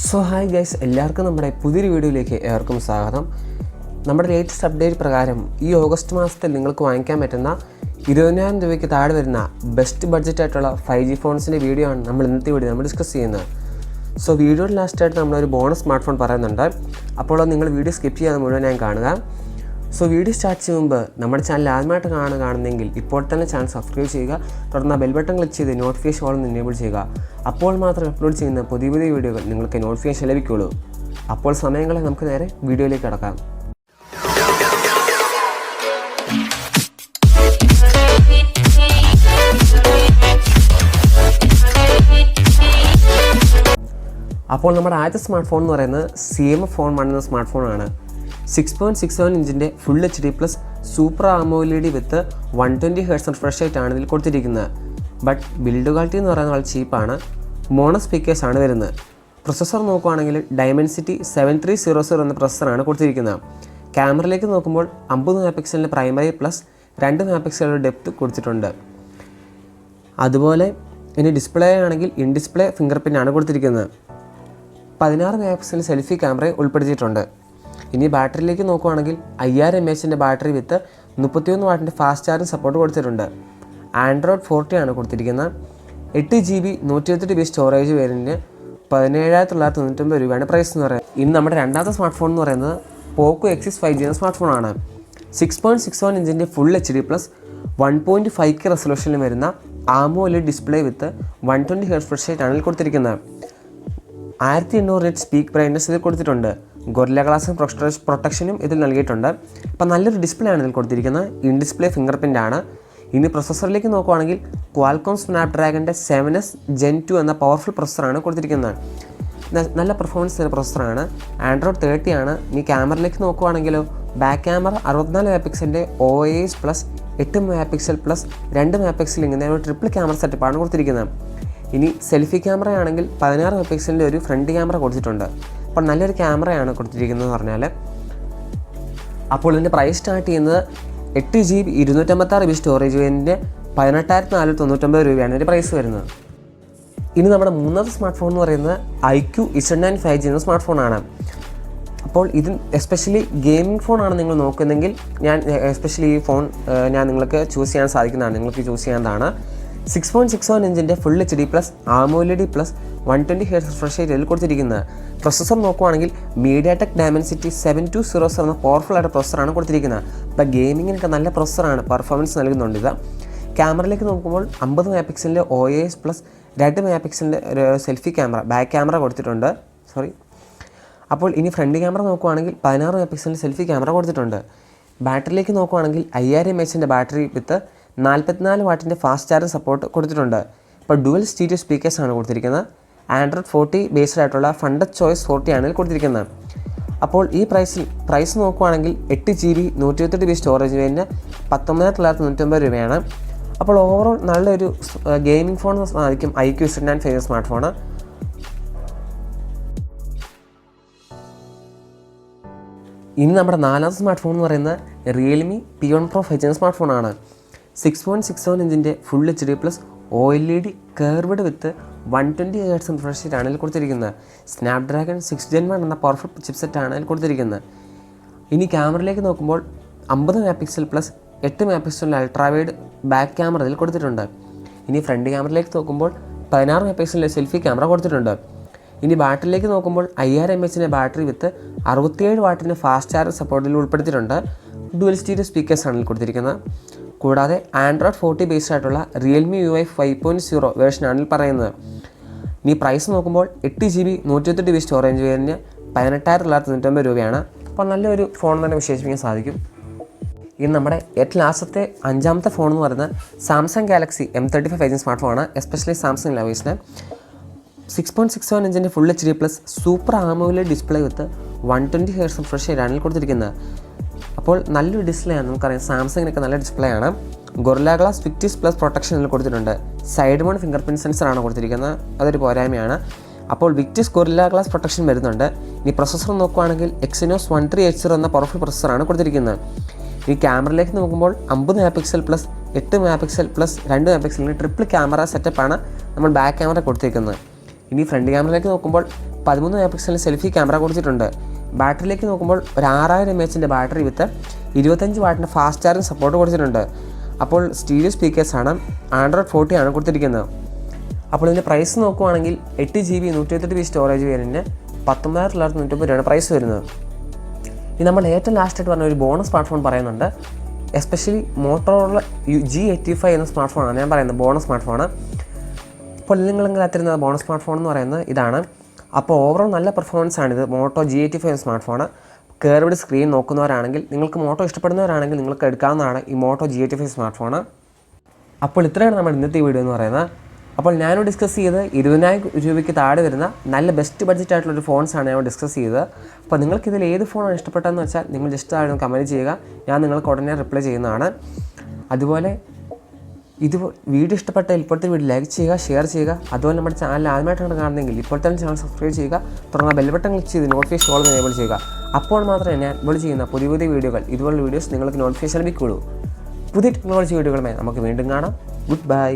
So hi guys, എല്ലാവർക്കും നമ്മുടെ പുതിയൊരു വീഡിയോയിലേക്ക് ഏവർക്കും സ്വാഗതം. നമ്മുടെ ലേറ്റസ്റ്റ് അപ്ഡേറ്റ് പ്രകാരം ഈ ഓഗസ്റ്റ് മാസത്തിൽ നിങ്ങൾക്ക് വാങ്ങിക്കാൻ പറ്റുന്ന 20,000 രൂപയ്ക്ക് താഴെ വരുന്ന ബെസ്റ്റ് ബഡ്ജറ്റായിട്ടുള്ള 5G ഫോൺസിൻ്റെ വീഡിയോ ആണ് ഇന്നത്തെ വീഡിയോ നമ്മൾ ഡിസ്കസ് ചെയ്യുന്നത്. സോ വീഡിയോയുടെ ലാസ്റ്റായിട്ട് നമ്മളൊരു ബോണസ് സ്മാർട്ട് ഫോൺ പറയുന്നുണ്ട്. അപ്പോൾ നിങ്ങൾ വീഡിയോ സ്കിപ്പ് ചെയ്യാതെ മുഴുവനായി കാണുക. സോ വീഡിയോ സ്റ്റാർട്ട് ചെയ്യുന്ന മുമ്പ് നമ്മുടെ ചാനൽ ആദ്യമായിട്ട് കാണുന്നെങ്കിൽ ഇപ്പോൾ തന്നെ ചാനൽ സബ്സ്ക്രൈബ് ചെയ്യുക. തുടർന്ന് ബെൽ ബട്ടൺ ക്ലിക്ക് ചെയ്ത് നോട്ടിഫിക്കേഷൻ ഓൾ എനേബിൾ ചെയ്യുക. അപ്പോൾ മാത്രം അപ്ലോഡ് ചെയ്യുന്ന പുതിയ വീഡിയോകൾ നിങ്ങൾക്ക് നോട്ടിഫിക്കേഷൻ ലഭിക്കുകയുള്ളൂ. അപ്പോൾ സമയങ്ങളെ നമുക്ക് നേരെ വീഡിയോയിലേക്ക് കടക്കാം. അപ്പോൾ നമ്മുടെ ആദ്യത്തെ സ്മാർട്ട് ഫോൺ എന്ന് പറയുന്നത് CMF ഫോൺ 1 എന്ന സ്മാർട്ട് ഫോണാണ്. 6.67 ഇഞ്ചിൻ്റെ ഫുൾ HD+ സൂപ്പർ AMOLED വിത്ത് 120 Hz റിഫ്രഷ് റേറ്റ് ആണ് ഇതിൽ കൊടുത്തിരിക്കുന്നത്. ബട്ട് ബിൽഡ് ക്വാളിറ്റി എന്ന് പറയുന്നത് വളരെ ചീപ്പാണ്. മോണോ സ്പീക്കേഴ്സാണ് വരുന്നത്. പ്രൊസസ്സർ നോക്കുകയാണെങ്കിൽ Dimensity 7300 എന്ന പ്രൊസസ്സറാണ് കൊടുത്തിരിക്കുന്നത്. ക്യാമറയിലേക്ക് നോക്കുമ്പോൾ 50 MP primary plus 2 MP depth കൊടുത്തിട്ടുണ്ട്. അതുപോലെ ഇനി ഡിസ്പ്ലേ ആണെങ്കിൽ ഇൻ ഡിസ്പ്ലേ ഫിംഗർ പ്രിൻ്റാണ് കൊടുത്തിരിക്കുന്നത്. 16 MP സെൽഫി ക്യാമറ ഉൾപ്പെടുത്തിയിട്ടുണ്ട്. ഇനി ബാറ്ററിയിലേക്ക് നോക്കുകയാണെങ്കിൽ 5000 mAh ബാറ്ററി വിത്ത് 31 വാട്ടിൻ്റെ ഫാസ്റ്റ് ചാർജിങ് സപ്പോർട്ട് കൊടുത്തിട്ടുണ്ട്. Android 40 ആണ് കൊടുത്തിരിക്കുന്നത്. 8GB 128GB സ്റ്റോറേജ് വേരിയൻറ്റിന് 17,999 രൂപയാണ് പ്രൈസ് എന്ന് പറയുന്നത്. ഇനി നമ്മുടെ രണ്ടാമത്തെ സ്മാർട്ട് ഫോൺ എന്ന് പറയുന്നത് പോക്കോ X6 5G എന്ന സ്മാർട്ട് ഫോണാണ്. 6.61 ഇഞ്ചിൻ്റെ ഫുൾ HD+ 1.5K റെസൊല്യൂഷനിൽ വരുന്ന AMOLED ഡിസ്പ്ലേ വിത്ത് 120 Hz റിഫ്രഷ് റേറ്റ് ആണ് കൊടുത്തിരിക്കുന്നത്. 1800 nits പീക്ക് ബ്രൈറ്റ്നസ് ഇതിൽ കൊടുത്തിട്ടുണ്ട്. ഗൊറില്ല ഗ്ലാസ് പ്രൊട്ടക്ഷനും ഇതിൽ നൽകിയിട്ടുണ്ട്. അപ്പോൾ നല്ലൊരു ഡിസ്പ്ലേ ആണ് ഇതിൽ കൊടുത്തിരിക്കുന്നത്. ഇൻ ഡിസ്പ്ലേ ഫിംഗർ പ്രിൻ്റ് ആണ്. ഇനി പ്രൊസസ്സറിലേക്ക് നോക്കുകയാണെങ്കിൽ ക്വാൽകോം സ്നാപ്ഡ്രാഗൻ്റെ 7S Gen 2 എന്ന പവർഫുൾ പ്രൊസസ്സറാണ് കൊടുത്തിരിക്കുന്നത്. നല്ല പെർഫോമൻസ് തരുന്ന പ്രൊസസ്സറാണ്. Android 30 ആണ്. ഇനി ക്യാമറയിലേക്ക് നോക്കുകയാണെങ്കിലോ back camera 64 MP OIS plus 8 MP plus 2 MP ഇങ്ങനെ ഒരു ട്രിപ്പിൾ ക്യാമറ സെറ്റപ്പാണ് കൊടുത്തിരിക്കുന്നത്. ഇനി സെൽഫി ക്യാമറ ആണെങ്കിൽ 16 MP ഒരു ഫ്രണ്ട് ക്യാമറ കൊടുത്തിട്ടുണ്ട്. അപ്പോൾ നല്ലൊരു ക്യാമറയാണ് കൊടുത്തിരിക്കുന്നത് എന്ന് പറഞ്ഞാൽ. അപ്പോൾ ഇതിൻ്റെ പ്രൈസ് സ്റ്റാർട്ട് ചെയ്യുന്നത് 8GB 256GB സ്റ്റോറേജ് വേരിയൻറ്റിൻ്റെ 18,499 രൂപയാണ് ഇതിൻ്റെ പ്രൈസ് വരുന്നത്. ഇനി നമ്മുടെ മൂന്നാമത്തെ സ്മാർട്ട് ഫോൺ എന്ന് പറയുന്നത് iQOO Z9 5G എന്ന സ്മാർട്ട് ഫോണാണ്. അപ്പോൾ ഇത് എസ്പെഷ്യലി ഗെയിമിംഗ് ഫോണാണ് നിങ്ങൾ നോക്കുന്നെങ്കിൽ എസ്പെഷ്യലി ഈ ഫോൺ നിങ്ങൾക്ക് ചൂസ് ചെയ്യാൻ സാധിക്കുന്നതാണ്, നിങ്ങൾക്ക് ചൂസ് ചെയ്യാവുന്നതാണ്. 6.61 ഇഞ്ചിൻ്റെ full HD+ AMOLED plus 120 Hz refresh rate ഇതിൽ കൊടുത്തിരിക്കുന്നത്. പ്രൊസസ്സർ നോക്കുകയാണെങ്കിൽ MediaTek Dimensity 7200 എന്ന പവർഫുൾ ആയിട്ട് പ്രൊസസ്സറാണ് കൊടുത്തിരിക്കുന്നത്. ഇപ്പോൾ ഗെയിമിങ്ങിനൊക്കെ നല്ല പ്രൊസസ്സറാണ്, പെർഫോമൻസ് നൽകുന്നുണ്ട് ഇത്. ക്യാമറയിലേക്ക് നോക്കുമ്പോൾ 50 MP OIS പ്ലസ് 2 MP ഒരു സെൽഫി ക്യാമറ ബാക്ക് ക്യാമറ കൊടുത്തിട്ടുണ്ട്. അപ്പോൾ ഇനി ഫ്രണ്ട് ക്യാമറ നോക്കുകയാണെങ്കിൽ 16 MP സെൽഫി ക്യാമറ കൊടുത്തിട്ടുണ്ട്. ബാറ്ററിയിലേക്ക് നോക്കുകയാണെങ്കിൽ 5000 mAh ബാറ്ററി വിത്ത് 44 വാട്ടിൻ്റെ ഫാസ്റ്റ് ചാർജിങ് സപ്പോർട്ട് കൊടുത്തിട്ടുണ്ട്. ഇപ്പോൾ ഡുവൽ സ്റ്റീരിയോ സ്പീക്കേഴ്സാണ് കൊടുത്തിരിക്കുന്നത്. Android 40 ബേസ്ഡ് ആയിട്ടുള്ള ഫണ്ടഡ് ചോയ്സ് 40 ആണ് കൊടുത്തിരിക്കുന്നത്. അപ്പോൾ ഈ പ്രൈസ് നോക്കുകയാണെങ്കിൽ 8GB 128GB സ്റ്റോറേജ് വേരിയൻറ്റ് 19,999 രൂപയാണ്. അപ്പോൾ ഓവറോൾ നല്ലൊരു ഗെയിമിംഗ് ഫോൺ ആയിരിക്കും iQOO Z9 5G smart phone. ഇനി നമ്മുടെ നാലാമത്തെ സ്മാർട്ട് ഫോൺ എന്ന് പറയുന്നത് Realme P1 Pro 5G എന്ന സ്മാർട്ട് ഫോണാണ്. 6.61 ഇഞ്ചിൻ്റെ ഫുൾ HD+ OLED കർവ്ഡ് വിത്ത് 120 Hz റിഫ്രഷ് റേറ്റ് ആണ് ഇതിൽ കൊടുത്തിരിക്കുന്നത്. സ്നാപ്ഡ്രാഗൺ 6 Gen 1 എന്ന പവർഫുൾ ചിപ്സെറ്റാണ് ഇതിൽ കൊടുത്തിരിക്കുന്നത്. ഇനി ക്യാമറയിലേക്ക് നോക്കുമ്പോൾ 50 MP plus 8 MP ultra wide back camera ഇതിൽ കൊടുത്തിട്ടുണ്ട്. ഇനി ഫ്രണ്ട് ക്യാമറയിലേക്ക് നോക്കുമ്പോൾ 16 MP സെൽഫി ക്യാമറ കൊടുത്തിട്ടുണ്ട്. ഇനി ബാറ്ററിയിലേക്ക് നോക്കുമ്പോൾ 5000 mAh ബാറ്ററി വിത്ത് 67 വാട്ടിൻ്റെ ഫാസ്റ്റ് ചാർജ് സപ്പോർട്ടിൽ ഉൾപ്പെടുത്തിയിട്ടുണ്ട്. ഡുവൽ സ്റ്റീരിയോ സ്പീക്കേഴ്സാണ് ഇതിൽ കൊടുത്തിരിക്കുന്നത്. കൂടാതെ Android 40 ബേസ്ഡ് ആയിട്ടുള്ള Realme UI 5.0 വേർഷനാണ് പറയുന്നത്. ഇനി പ്രൈസ് നോക്കുമ്പോൾ 8GB 128GB സ്റ്റോറേജ് വേരിയൻറ്റ് 18,999 രൂപയാണ്. അപ്പോൾ നല്ലൊരു ഫോൺ തന്നെ വിശേഷിപ്പിക്കാൻ സാധിക്കും. ഇനി നമ്മുടെ ഏറ്റവും ലാസ്റ്റത്തെ അഞ്ചാമത്തെ ഫോൺ എന്ന് പറയുന്നത് Samsung Galaxy M35 5G smart ഫോണാണ്. എസ്പെഷ്യലി സാംസങ് ലവേഴ്സിന് 6.61 ഇഞ്ചിൻ്റെ full HD+ super AMOLED display വിത്ത് 120 Hz റിഫ്രഷ് റേറ്റ് ആണ് കൊടുത്തിരിക്കുന്നത്. അപ്പോൾ നല്ലൊരു ഡിസ്പ്ലേ ആണ്, നമുക്കറിയാം സാംസങ്ങിനൊക്കെ നല്ല ഡിസ്പ്ലേ ആണ്. ഗൊറില്ല ഗ്ലാസ് 50+ പ്രൊട്ടക്ഷൻ ഇതിൽ കൊടുത്തിട്ടുണ്ട്. സൈഡ് മൗണ്ട് ഫിംഗർ പ്രിൻറ്റ് സെൻസറാണ് കൊടുത്തിരിക്കുന്നത്, അതൊരു പോരായ്മയാണ്. അപ്പോൾ വിക്റ്റിസ് ഗൊറില്ല ഗ്ലാസ് പ്രൊട്ടക്ഷൻ വരുന്നുണ്ട്. ഇനി പ്രൊസസ്സർ നോക്കുകയാണെങ്കിൽ Exynos 1380 എന്ന പവർഫുൾ പ്രൊസസ്സറാണ് കൊടുത്തിരിക്കുന്നത്. ഈ ക്യാമറയിലേക്ക് നോക്കുമ്പോൾ 50 MP plus 8 MP plus 2 MP triple camera സെറ്റപ്പാണ് നമ്മൾ ബാക്ക് ക്യാമറ കൊടുത്തിരിക്കുന്നത്. ഇനി ഫ്രണ്ട് ക്യാമറയിലേക്ക് നോക്കുമ്പോൾ 13 മെഗാ പിക്സലിന് സെൽഫി ക്യാമറ കൊടുത്തിട്ടുണ്ട്. ബാറ്ററിയിലേക്ക് നോക്കുമ്പോൾ ഒരു 6000 mAh ബാറ്ററി വിത്ത് 25 വാട്ടിൻ്റെ ഫാസ്റ്റ് ചാർജിങ് സപ്പോർട്ട് കൊടുത്തിട്ടുണ്ട്. അപ്പോൾ സ്റ്റീരിയോ സ്പീക്കേഴ്സാണ്, Android 14 ആണ് കൊടുത്തിരിക്കുന്നത്. അപ്പോൾ ഇതിൻ്റെ പ്രൈസ് നോക്കുവാണെങ്കിൽ 8GB 128GB സ്റ്റോറേജ് വേരിയൻറ്റിന് 19,990 രൂപയാണ് പ്രൈസ് വരുന്നത്. ഇനി നമ്മൾ ഏറ്റവും ലാസ്റ്റായിട്ട് പറഞ്ഞ ഒരു ബോണസ് സ്മാർട്ട് ഫോൺ പറയുന്നുണ്ട്. എസ്പെഷ്യലി മോട്ടോറോള G85 എന്ന സ്മാർട്ട് ഫോണാണ് ഞാൻ പറയുന്നത്, ബോണസ് സ്മാർട്ട് ഫോണ്. ഇപ്പോൾ നിങ്ങളിങ്ങനെ എത്തിരുന്ന ബോണസ് സ്മാർട്ട് ഫോൺ എന്ന് പറയുന്നത് ഇതാണ്. അപ്പോൾ ഓവറോൾ നല്ല പെർഫോമൻസ് ആണിത്. മോട്ടോ G85 എന്ന സ്മാർട്ട് ഫോണ്. കർവ്ഡ് സ്ക്രീൻ നോക്കുന്നവരാണെങ്കിൽ, നിങ്ങൾക്ക് മോട്ടോ ഇഷ്ടപ്പെടുന്നവരാണെങ്കിൽ നിങ്ങൾക്ക് എടുക്കാവുന്നതാണ് ഈ മോട്ടോ G85 സ്മാർട്ട് ഫോണ്. അപ്പോൾ ഇത്രയാണ് നമ്മുടെ ഇന്നത്തെ വീഡിയോ എന്ന് പറയുന്നത്. അപ്പോൾ ഞാനോട് ഡിസ്കസ് ചെയ്ത് 20,000 രൂപയ്ക്ക് താഴെ വരുന്ന നല്ല ബെസ്റ്റ് ബഡ്ജറ്റ് ആയിട്ടുള്ളൊരു ഫോൺസാണ് ഞാൻ ഡിസ്കസ് ചെയ്തത്. അപ്പോൾ നിങ്ങൾക്ക് ഇതിൽ ഏത് ഫോണാണ് ഇഷ്ടപ്പെട്ടതെന്ന് വെച്ചാൽ നിങ്ങൾ ജസ്റ്റ് താഴെ കമൻറ്റ് ചെയ്യുക, ഞാൻ നിങ്ങൾക്ക് ഉടനെ റിപ്ലൈ ചെയ്യുന്നതാണ്. അതുപോലെ വീഡിയോ ഇഷ്ടപ്പെട്ട ഇപ്പോഴത്തെ വീഡിയോ ലൈക്ക് ചെയ്യുക, ഷെയർ ചെയ്യുക. അതുപോലെ നമ്മുടെ ചാനൽ ആദ്യമായിട്ടാണ് കാണുന്നതെങ്കിൽ ഇപ്പോഴത്തെ ചാനൽ സബ്സ്ക്രൈബ് ചെയ്യുക, തുടർന്ന് ബെൽ ബട്ടൺ ക്ലിക്ക് ചെയ്ത് നോട്ടിഫിക്കേഷൻ ഓൾ എനേബിൾ ചെയ്യുക. അപ്പോൾ മാത്രമേ ഞാൻ ഇപ്പോൾ ചെയ്യുന്ന പുതിയ പുതിയ വീഡിയോകൾ, ഇതുപോലുള്ള വീഡിയോസ് നിങ്ങൾക്ക് നോട്ടിഫിക്കേഷൻ ലഭിക്കുകയുള്ളൂ. പുതിയ ടെക്നോളജി വീഡിയോകളുമായി നമുക്ക് വീണ്ടും കാണാം. Good bye.